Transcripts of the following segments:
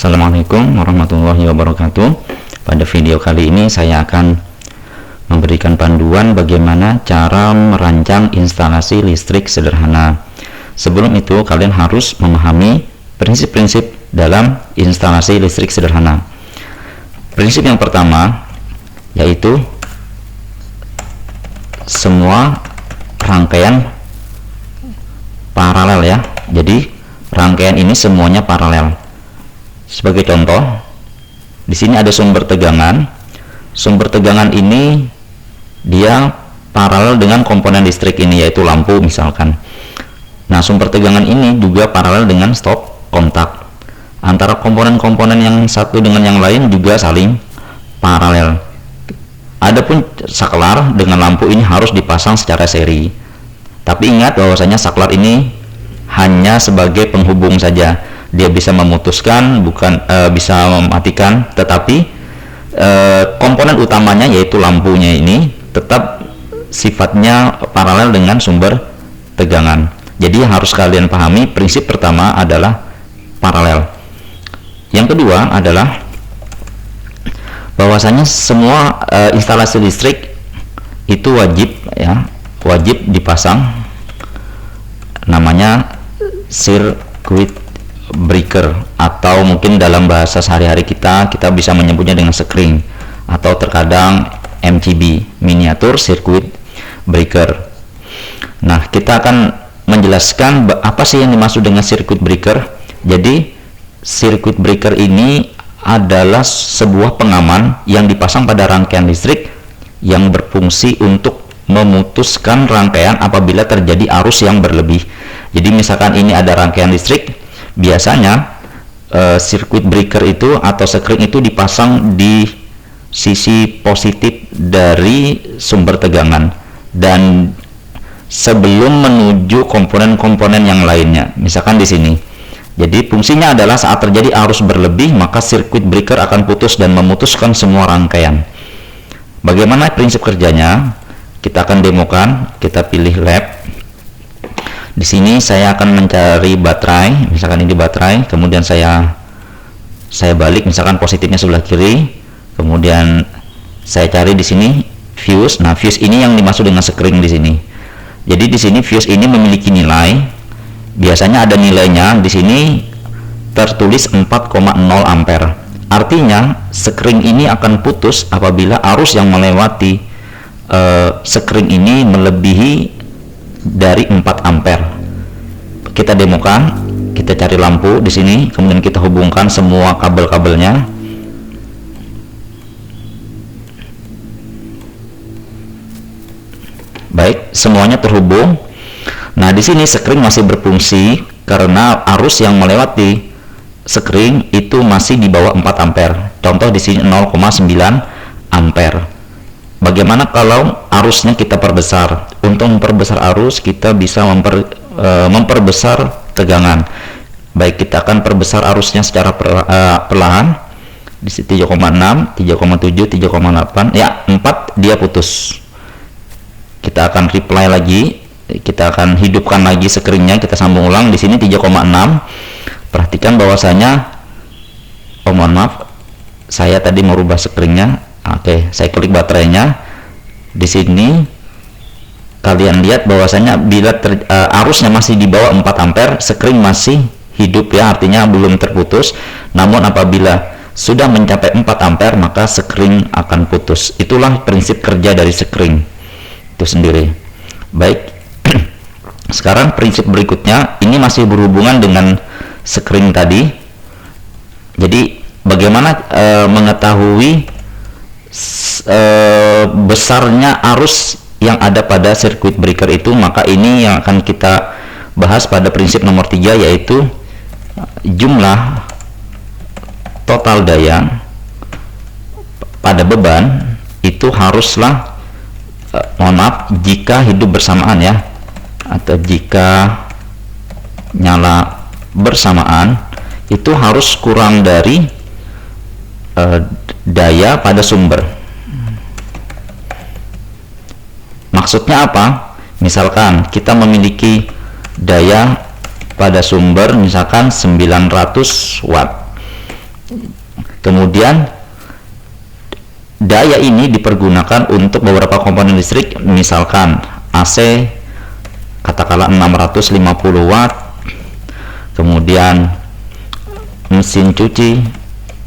Assalamualaikum warahmatullahi wabarakatuh. Pada video kali ini saya akan memberikan panduan bagaimana cara merancang instalasi listrik sederhana. Sebelum itu kalian harus memahami prinsip-prinsip dalam instalasi listrik sederhana. Prinsip yang pertama yaitu semua rangkaian paralel ya. Jadi rangkaian ini semuanya paralel. Sebagai contoh, di sini ada sumber tegangan. Sumber tegangan ini dia paralel dengan komponen listrik ini, yaitu lampu misalkan. Nah, sumber tegangan ini juga paralel dengan stop kontak. Antara komponen-komponen yang satu dengan yang lain juga saling paralel. Adapun saklar dengan lampu ini harus dipasang secara seri. Tapi ingat bahwasanya saklar ini hanya sebagai penghubung saja. Dia bisa memutuskan, bukan bisa mematikan, tetapi komponen utamanya yaitu lampunya ini tetap sifatnya paralel dengan sumber tegangan. Jadi harus kalian pahami, prinsip pertama adalah paralel. Yang kedua adalah bahwasanya semua instalasi listrik itu wajib dipasang namanya circuit breaker, atau mungkin dalam bahasa sehari-hari kita bisa menyebutnya dengan sekring, atau terkadang MCB, miniatur circuit breaker. Nah, kita akan menjelaskan apa sih yang dimaksud dengan circuit breaker. Jadi circuit breaker ini adalah sebuah pengaman yang dipasang pada rangkaian listrik yang berfungsi untuk memutuskan rangkaian apabila terjadi arus yang berlebih. Jadi misalkan ini ada rangkaian listrik, biasanya circuit breaker itu atau sekring itu dipasang di sisi positif dari sumber tegangan dan sebelum menuju komponen-komponen yang lainnya. Misalkan di sini. Jadi fungsinya adalah saat terjadi arus berlebih, maka circuit breaker akan putus dan memutuskan semua rangkaian. Bagaimana prinsip kerjanya? Kita akan demokan. Kita pilih lab. Di sini saya akan mencari baterai, misalkan ini baterai, kemudian saya balik, misalkan positifnya sebelah kiri, kemudian saya cari di sini fuse. Nah, fuse ini yang dimaksud dengan sekring di sini. Jadi di sini fuse ini memiliki nilai, biasanya ada nilainya di sini tertulis 4,0 ampere. Artinya sekring ini akan putus apabila arus yang melewati sekring ini melebihi dari 4 ampere. Kita demokan, kita cari lampu di sini, kemudian kita hubungkan semua kabel-kabelnya. Baik, semuanya terhubung. Nah, di sini sekring masih berfungsi karena arus yang melewati sekring itu masih di bawah 4 ampere. Contoh di sini 0,9 ampere. Bagaimana kalau arusnya kita perbesar? Untuk memperbesar arus, kita bisa memperbesar tegangan. Baik, kita akan perbesar arusnya secara perlahan. Di sini 3,6, 3,7, 3,8. Ya, 4 dia putus. Kita akan reply lagi. Kita akan hidupkan lagi sekringnya. Kita sambung ulang. Di sini 3,6. Perhatikan bahwasanya, mohon maaf, saya tadi merubah sekringnya. Oke, saya klik baterainya. Di sini kalian lihat bahwasanya bila arusnya masih di bawah 4 ampere, sekring masih hidup ya, artinya belum terputus. Namun apabila sudah mencapai 4 ampere, maka sekring akan putus. Itulah prinsip kerja dari sekring itu sendiri. Baik. Sekarang prinsip berikutnya, ini masih berhubungan dengan sekring tadi. Jadi bagaimana mengetahui besarnya arus yang ada pada circuit breaker itu? Maka ini yang akan kita bahas pada prinsip nomor 3, yaitu jumlah total daya pada beban itu haruslah jika hidup bersamaan ya, atau jika nyala bersamaan, itu harus kurang dari daya pada sumber. Maksudnya apa? Misalkan kita memiliki daya pada sumber misalkan 900 watt. Kemudian daya ini dipergunakan untuk beberapa komponen listrik, misalkan AC katakanlah 650 watt, kemudian mesin cuci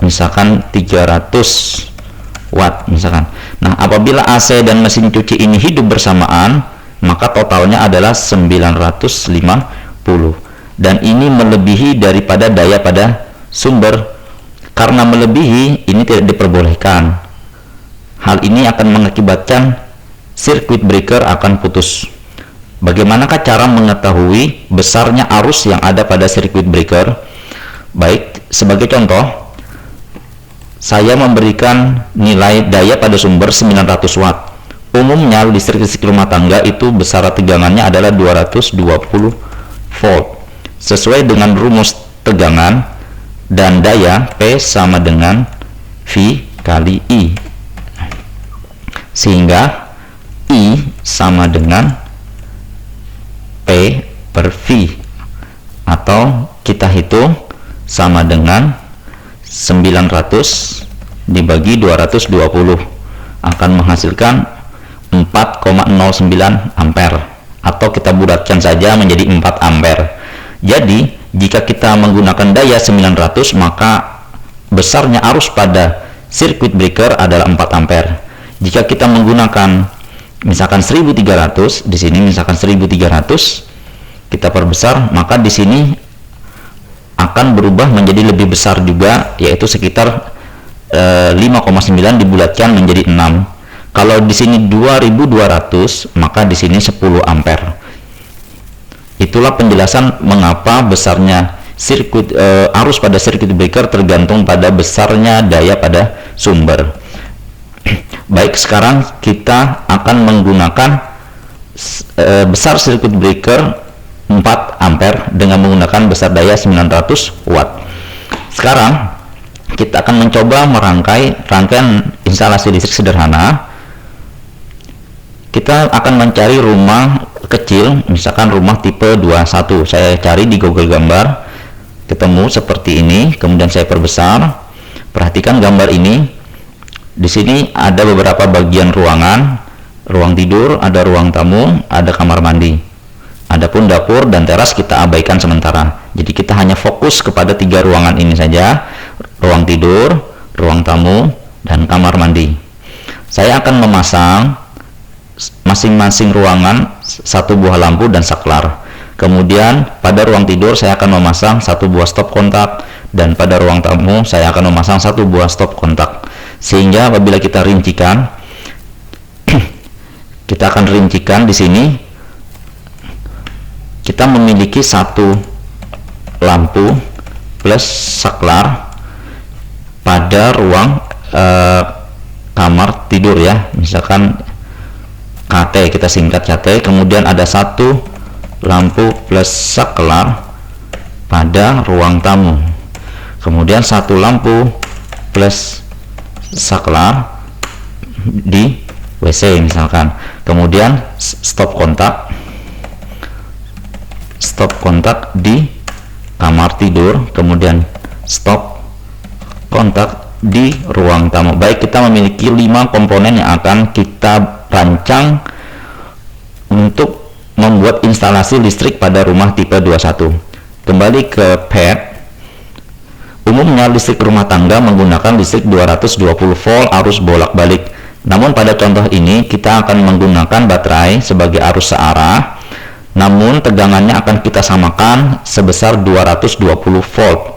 misalkan 300 watt misalkan. Nah, apabila AC dan mesin cuci ini hidup bersamaan, maka totalnya adalah 950, dan ini melebihi daripada daya pada sumber. Karena melebihi, ini tidak diperbolehkan. Hal ini akan mengakibatkan sirkuit breaker akan putus. Bagaimanakah cara mengetahui besarnya arus yang ada pada sirkuit breaker? Baik, sebagai contoh, saya memberikan nilai daya pada sumber 900 watt. Umumnya listrik rumah tangga itu besaran tegangannya adalah 220 volt. Sesuai dengan rumus tegangan dan daya, P sama dengan V kali I. Sehingga I sama dengan P per V, atau kita hitung sama dengan 900 dibagi 220 akan menghasilkan 4,09 ampere, atau kita bulatkan saja menjadi 4 ampere. Jadi jika kita menggunakan daya 900, maka besarnya arus pada sirkuit breaker adalah 4 ampere. Jika kita menggunakan misalkan 1300, di sini misalkan 1300 kita perbesar, maka di sini akan berubah menjadi lebih besar juga, yaitu sekitar 5,9 dibulatkan menjadi 6. Kalau di sini 2200, maka di sini 10 ampere. Itulah penjelasan mengapa besarnya sirkuit arus pada sirkuit breaker tergantung pada besarnya daya pada sumber. Baik, sekarang kita akan menggunakan besar sirkuit breaker 4 ampere dengan menggunakan besar daya 900 watt. Sekarang kita akan mencoba merangkai rangkaian instalasi listrik sederhana. Kita akan mencari rumah kecil, misalkan rumah tipe 21. Saya cari di Google gambar, ketemu seperti ini, kemudian saya perbesar. Perhatikan gambar ini. Di sini ada beberapa bagian ruangan, ruang tidur, ada ruang tamu, ada kamar mandi. Adapun dapur dan teras kita abaikan sementara. Jadi kita hanya fokus kepada 3 ruangan ini saja: ruang tidur, ruang tamu, dan kamar mandi. Saya akan memasang masing-masing ruangan 1 buah lampu dan saklar. Kemudian pada ruang tidur saya akan memasang 1 buah stop kontak, dan pada ruang tamu saya akan memasang 1 buah stop kontak. Sehingga apabila kita rincikan, kita akan rincikan di sini kita memiliki 1 lampu plus saklar pada ruang kamar tidur ya, misalkan KT, kita singkat KT. Kemudian ada 1 lampu plus saklar pada ruang tamu, kemudian 1 lampu plus saklar di WC misalkan, kemudian stop kontak di kamar tidur, kemudian stop kontak di ruang tamu. Baik, kita memiliki 5 komponen yang akan kita rancang untuk membuat instalasi listrik pada rumah tipe 21. Kembali ke pad. Umumnya listrik rumah tangga menggunakan listrik 220 volt arus bolak-balik. Namun pada contoh ini kita akan menggunakan baterai sebagai arus searah, namun tegangannya akan kita samakan sebesar 220 volt,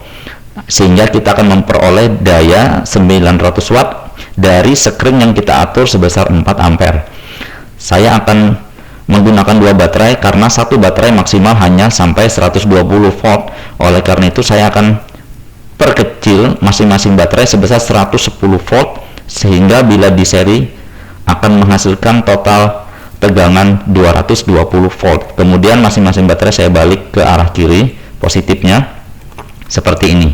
sehingga kita akan memperoleh daya 900 watt dari sekring yang kita atur sebesar 4 ampere. Saya akan menggunakan 2 baterai karena 1 baterai maksimal hanya sampai 120 volt. Oleh karena itu saya akan perkecil masing-masing baterai sebesar 110 volt, sehingga bila di seri akan menghasilkan total tegangan 220 volt. Kemudian masing-masing baterai saya balik ke arah kiri positifnya seperti ini.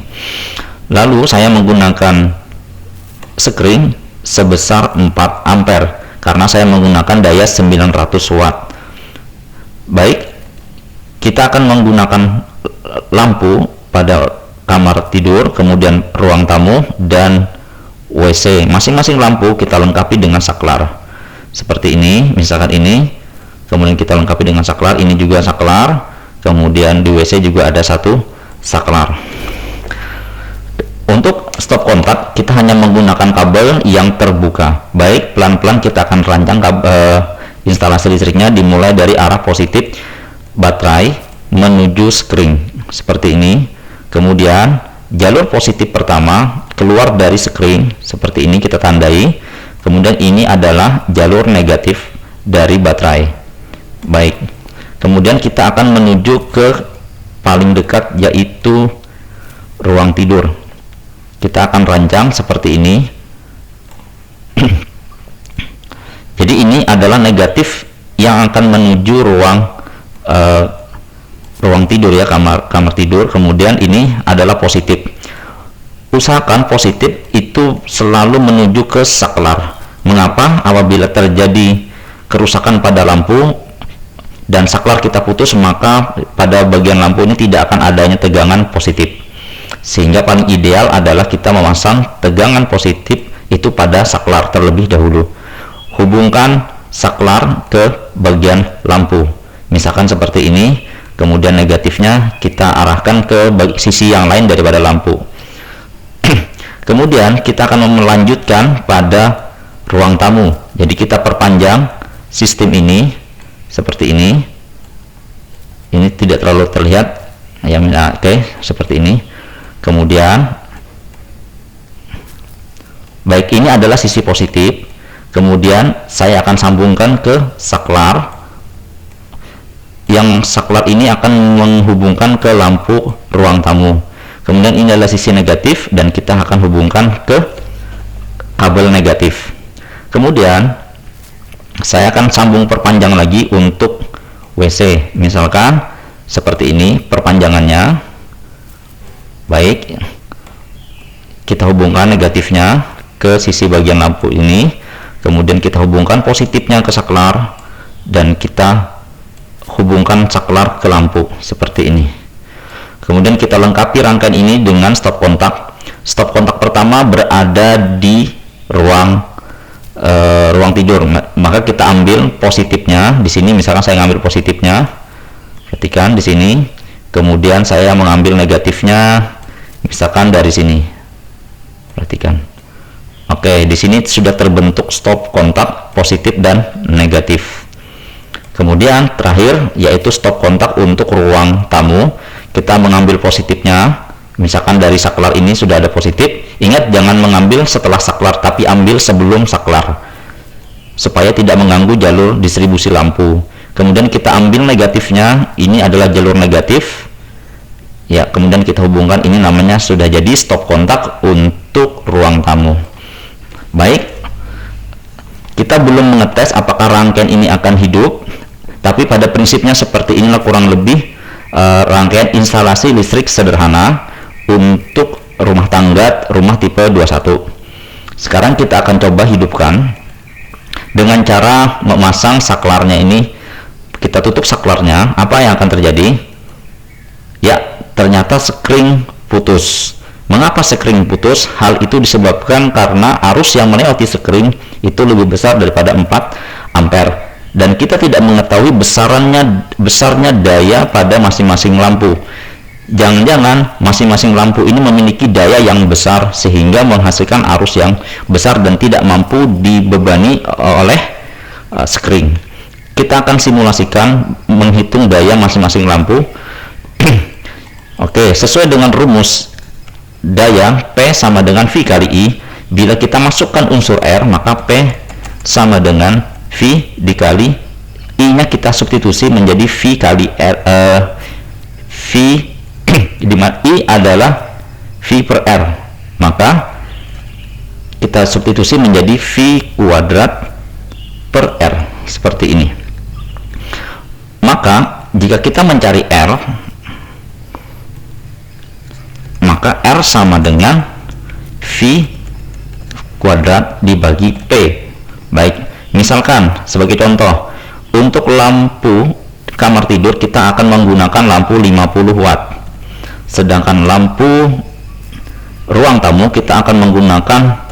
Lalu saya menggunakan sekring sebesar 4 ampere karena saya menggunakan daya 900 watt. Baik, kita akan menggunakan lampu pada kamar tidur, kemudian ruang tamu, dan WC. Masing-masing lampu kita lengkapi dengan saklar. Seperti ini, misalkan ini, kemudian kita lengkapi dengan saklar. Ini juga saklar, kemudian di WC juga ada satu saklar. Untuk stop kontak, kita hanya menggunakan kabel yang terbuka. Baik, pelan-pelan kita akan rancang instalasi listriknya, dimulai dari arah positif baterai menuju screen seperti ini. Kemudian jalur positif pertama keluar dari screen seperti ini, kita tandai. Kemudian ini adalah jalur negatif dari baterai. Baik, kemudian kita akan menuju ke paling dekat, yaitu ruang tidur. Kita akan rancang seperti ini. Jadi ini adalah negatif yang akan menuju ruang tidur ya, kamar tidur. Kemudian ini adalah positif. Usahakan positif itu selalu menuju ke saklar. Mengapa? Apabila terjadi kerusakan pada lampu dan saklar kita putus, maka pada bagian lampu ini tidak akan adanya tegangan positif. Sehingga paling ideal adalah kita memasang tegangan positif itu pada saklar terlebih dahulu. Hubungkan saklar ke bagian lampu, misalkan seperti ini. Kemudian negatifnya kita arahkan ke sisi yang lain daripada lampu. Kemudian kita akan melanjutkan pada ruang tamu. Jadi kita perpanjang sistem ini seperti ini. Ini tidak terlalu terlihat ya, oke, seperti ini. Kemudian baik, ini adalah sisi positif. Kemudian saya akan sambungkan ke saklar, yang saklar ini akan menghubungkan ke lampu ruang tamu. Kemudian ini adalah sisi negatif dan kita akan hubungkan ke kabel negatif. Kemudian saya akan sambung perpanjang lagi untuk WC, misalkan seperti ini perpanjangannya. Baik, kita hubungkan negatifnya ke sisi bagian lampu ini, kemudian kita hubungkan positifnya ke saklar, dan kita hubungkan saklar ke lampu seperti ini. Kemudian kita lengkapi rangkaian ini dengan stop kontak. Stop kontak pertama berada di ruang tidur, maka kita ambil positifnya di sini. Misalkan saya ngambil positifnya, perhatikan di sini. Kemudian saya mengambil negatifnya, misalkan dari sini. Perhatikan. Oke, di sini sudah terbentuk stop kontak positif dan negatif. Kemudian terakhir yaitu stop kontak untuk ruang tamu. Kita mengambil positifnya, misalkan dari saklar ini sudah ada positif. Ingat, jangan mengambil setelah saklar, tapi ambil sebelum saklar supaya tidak mengganggu jalur distribusi lampu. Kemudian kita ambil negatifnya, ini adalah jalur negatif ya. Kemudian kita hubungkan, ini namanya sudah jadi stop kontak untuk ruang tamu. Baik, kita belum mengetes apakah rangkaian ini akan hidup, tapi pada prinsipnya seperti inilah kurang lebih rangkaian instalasi listrik sederhana untuk rumah tangga, rumah tipe 21. Sekarang kita akan coba hidupkan dengan cara memasang saklarnya ini. Kita tutup saklarnya. Apa yang akan terjadi? Ya, ternyata sekring putus. Mengapa sekring putus? Hal itu disebabkan karena arus yang melewati sekring itu lebih besar daripada 4 ampere, dan kita tidak mengetahui besarnya daya pada masing-masing lampu. Jangan-jangan masing-masing lampu ini memiliki daya yang besar sehingga menghasilkan arus yang besar dan tidak mampu dibebani oleh sekring. Kita akan simulasikan menghitung daya masing-masing lampu. Oke, sesuai dengan rumus daya P sama dengan V kali I. Bila kita masukkan unsur R, maka P sama dengan V dikali I nya kita substitusi menjadi V kali R, V di mana I adalah V per R, maka kita substitusi menjadi V kuadrat per R seperti ini. Maka jika kita mencari R, maka R sama dengan V kuadrat dibagi P. Baik, misalkan sebagai contoh, untuk lampu kamar tidur kita akan menggunakan lampu 50 watt. Sedangkan lampu ruang tamu kita akan menggunakan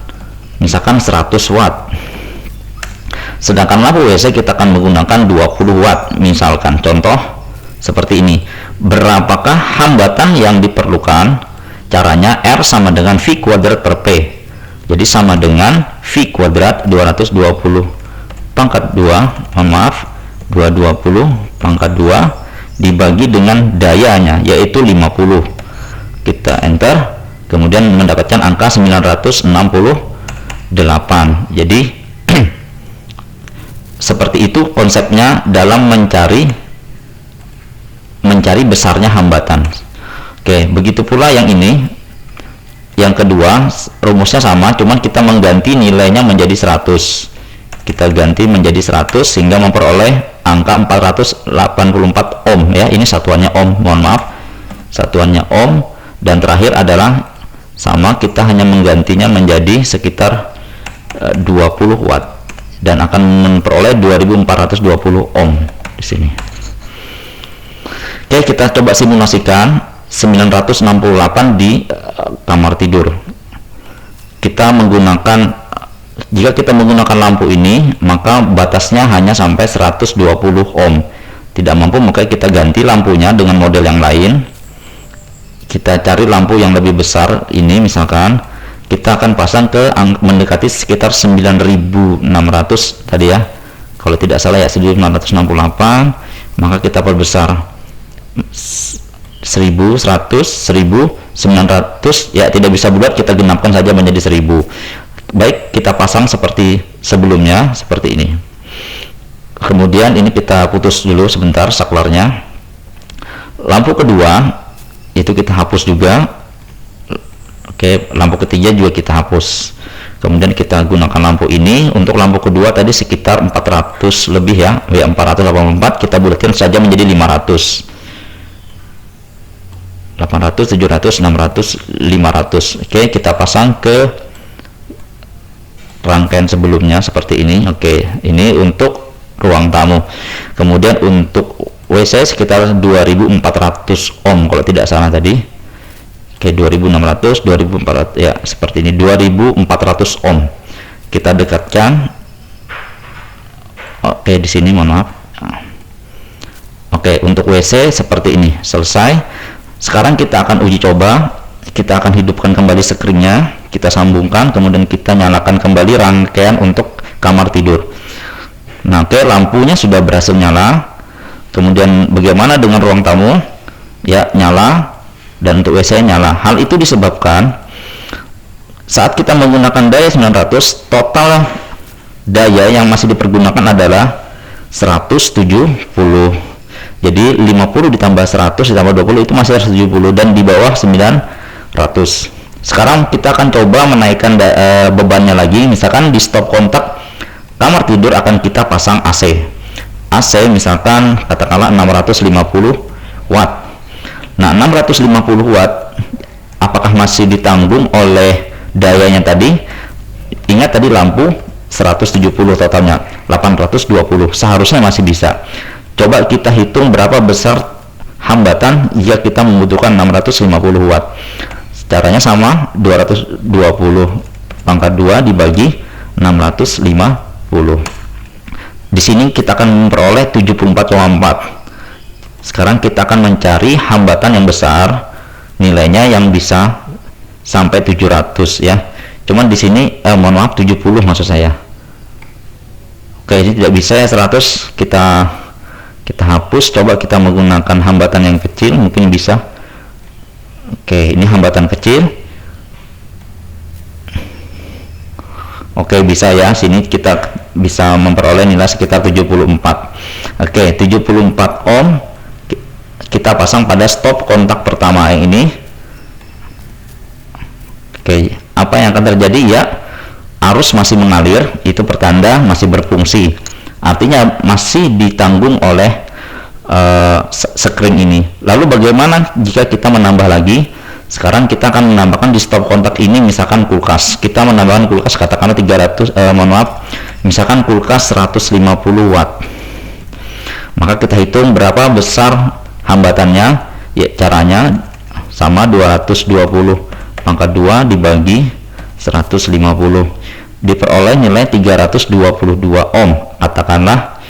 misalkan 100 watt. Sedangkan lampu WC kita akan menggunakan 20 watt. Misalkan contoh seperti ini. Berapakah hambatan yang diperlukan? Caranya R sama dengan V kuadrat per P. Jadi sama dengan V kuadrat 220 pangkat 2, maaf, 220 pangkat 2 dibagi dengan dayanya yaitu 50. Kita enter, kemudian mendapatkan angka 968. Jadi seperti itu konsepnya dalam mencari besarnya hambatan. Oke, begitu pula yang ini. Yang kedua, rumusnya sama, cuman kita mengganti nilainya menjadi 100. Kita ganti menjadi 100 sehingga memperoleh angka 484 ohm ya. Ini satuannya ohm, mohon maaf. Satuannya ohm. Dan terakhir adalah sama, kita hanya menggantinya menjadi sekitar 20 watt dan akan memperoleh 2420 ohm di sini. Oke, kita coba simulasikan 968 di kamar tidur. Jika kita menggunakan lampu ini, maka batasnya hanya sampai 120 ohm. Tidak mampu, maka kita ganti lampunya dengan model yang lain. Kita cari lampu yang lebih besar ini, misalkan kita akan pasang ke mendekati sekitar 9600 tadi ya, kalau tidak salah ya, 1968. Maka kita perbesar 1100, 1900 ya, tidak bisa bulat, kita genapkan saja menjadi 1000. Baik, kita pasang seperti sebelumnya, seperti ini. Kemudian ini kita putus dulu sebentar saklarnya. Lampu kedua itu kita hapus juga. Oke, lampu ketiga juga kita hapus. Kemudian kita gunakan lampu ini. Untuk lampu kedua tadi sekitar 400 lebih ya, W484, kita bulatkan saja menjadi 500. 800, 700, 600, 500. Oke, kita pasang ke rangkaian sebelumnya seperti ini. Oke, ini untuk ruang tamu. Kemudian untuk WC sekitar 2400 ohm kalau tidak salah tadi. Oke, 2600, 2400 ya, seperti ini, 2400 ohm. Kita dekatkan. Oke, di sini mohon maaf. Oke, untuk WC seperti ini, selesai. Sekarang kita akan uji coba. Kita akan hidupkan kembali screen-nya, kita sambungkan, kemudian kita nyalakan kembali rangkaian untuk kamar tidur. Nah, oke, lampunya sudah berhasil nyala. Kemudian bagaimana dengan ruang tamu? Ya, nyala, dan untuk WC nyala. Hal itu disebabkan saat kita menggunakan daya 900, total daya yang masih dipergunakan adalah 170. Jadi 50 ditambah 100 ditambah 20 itu masih 170 dan di bawah 900. Sekarang kita akan coba menaikkan bebannya lagi. Misalkan di stop kontak kamar tidur akan kita pasang AC. AC misalkan katakanlah 650 watt. Nah, 650 watt apakah masih ditanggung oleh dayanya tadi? Ingat tadi lampu 170 totalnya, 820, seharusnya masih bisa. Coba kita hitung berapa besar hambatan jika kita membutuhkan 650 watt. Caranya sama, 220 pangkat 2 dibagi 650. Di sini kita akan memperoleh 74,4. Sekarang kita akan mencari hambatan yang besar, nilainya yang bisa sampai 700 ya. Cuman di sini mohon maaf, 70 maksud saya. Oke, ini tidak bisa ya, 100 kita hapus. Coba kita menggunakan hambatan yang kecil, mungkin bisa. Oke, ini hambatan kecil. Oke, bisa ya, sini kita bisa memperoleh nilai sekitar 74. Oke, 74 ohm kita pasang pada stop kontak pertama yang ini. Oke, apa yang akan terjadi? Ya, arus masih mengalir, itu pertanda masih berfungsi, artinya masih ditanggung oleh screen ini. Lalu bagaimana jika kita menambah lagi? Sekarang kita akan menambahkan di stop kontak ini misalkan kulkas. Kita menambahkan kulkas katakanlah 300 misalkan kulkas 150 watt. Maka kita hitung berapa besar hambatannya. Ya, caranya sama 220 pangkat 2 dibagi 150, diperoleh nilai 322 ohm. Katakanlah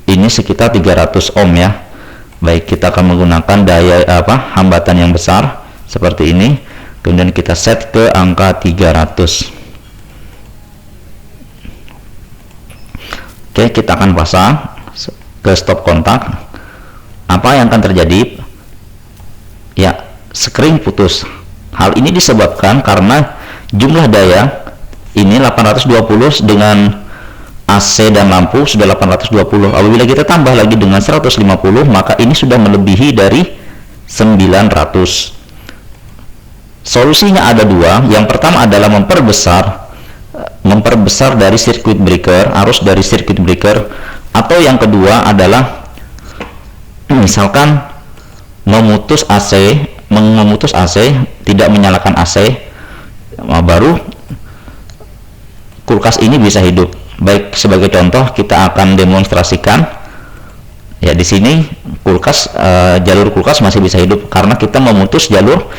ini sekitar 300 ohm ya. Baik, kita akan menggunakan daya hambatan yang besar seperti ini, kemudian kita set ke angka 300. Oke, kita akan pasang ke stop kontak. Apa yang akan terjadi? Ya, sekring putus. Hal ini disebabkan karena jumlah daya ini 820 dengan AC dan lampu sudah 820. Apabila kita tambah lagi dengan 150, maka ini sudah melebihi dari 900. Solusinya ada dua. Yang pertama adalah memperbesar dari circuit breaker, arus dari circuit breaker, atau yang kedua adalah misalkan memutus AC, tidak menyalakan AC, baru kulkas ini bisa hidup. Baik, sebagai contoh kita akan demonstrasikan. Ya, di sini jalur kulkas masih bisa hidup karena kita memutus jalur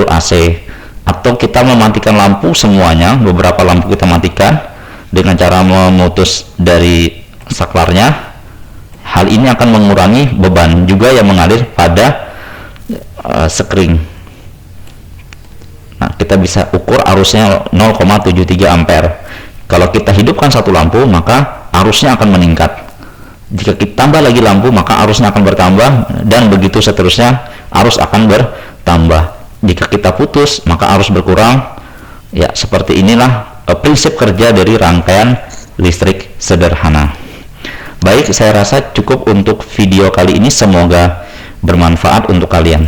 AC. Atau kita mematikan lampu semuanya, beberapa lampu kita matikan dengan cara memutus dari saklarnya. Hal ini akan mengurangi beban juga yang mengalir pada sekring. Nah, kita bisa ukur arusnya 0,73 ampere. Kalau kita hidupkan satu lampu, maka arusnya akan meningkat. Jika kita tambah lagi lampu, maka arusnya akan bertambah, dan begitu seterusnya, arus akan bertambah. Jika kita putus, maka arus berkurang. Ya, seperti inilah prinsip kerja dari rangkaian listrik sederhana. Baik, saya rasa cukup untuk video kali ini. Semoga bermanfaat untuk kalian.